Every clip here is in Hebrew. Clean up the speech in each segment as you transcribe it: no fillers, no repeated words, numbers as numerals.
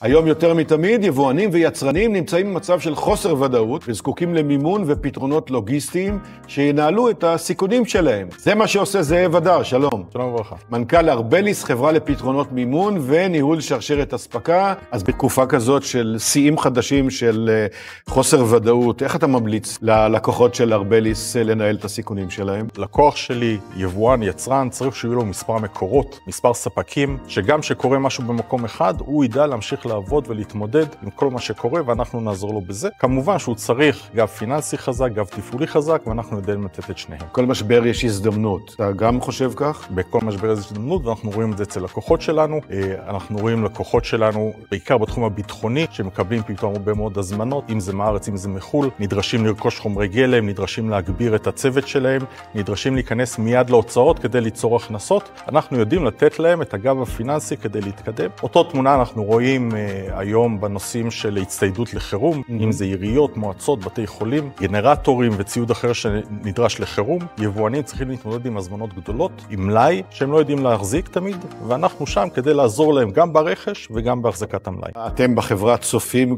היום יותר מתמיד, יבואנים ויצרנים נמצאים במצב של חוסר ודאות וזקוקים למימון ופתרונות לוגיסטיים שינהלו את הסיכונים שלהם. זה מה שעושה זאב הדר, שלום. שלום וברכה. מנכ"ל ארבליס, חברה לפתרונות מימון וניהול שרשרת אספקה. אז בתקופה כזאת של שיאים חדשים של חוסר ודאות, איך אתה ממליץ ללקוחות של ארבליס לנהל את הסיכונים שלהם? לקוח שלי, יבואן, יצרן, צריך שיהיו לו מספר מקורות, מספר ספקים, שגם שקורה משהו במקום אחד, הוא ידע להמשיך לעבוד ולהתמודד עם כל מה שקורה, ואנחנו נעזור לו בזה. כמובן שהוא צריך גב פיננסי חזק, גב תפעולי חזק, ואנחנו יודעים לתת את שניהם. כל משבר יש הזדמנות. אתה גם חושב כך? בכל משבר יש הזדמנות, ואנחנו רואים את זה אצל לקוחות שלנו. אנחנו רואים לקוחות שלנו, בעיקר בתחום הביטחוני, שמקבלים פתאום הרבה מאוד הזמנות, אם זה מארץ, אם זה מחול, נדרשים לרכוש חומרי גלם, נדרשים להגביר את הצוות שלהם, נדרשים להיכנס מיד להוצאות כדי ליצור הכנסות. אנחנו יודעים לתת להם את הגב הפיננסי כדי להתקדם. אותו תמונה אנחנו רואים היום בנושאים של הצטיידות לחירום, אם זה עיריות, מועצות, בתי חולים, גנרטורים וציוד אחר שנדרש לחירום. יבואנים צריכים להתמודד עם הזמנות גדולות, עם מלאי שהם לא יודעים להחזיק תמיד, ואנחנו שם כדי לעזור להם גם ברכש וגם בהחזקת המלאי. אתם בחברה צופים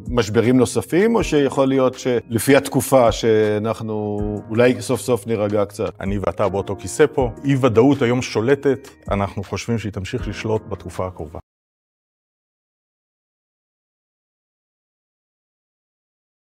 משברים נוספים, או שיכול להיות שלפי התקופה שאנחנו אולי סוף סוף נרגע קצת? אני ואתה באותו כיסא פה. אי ודאות היום שולטת, אנחנו חושבים שהיא תמשיך לשלוט בתקופה הקרובה.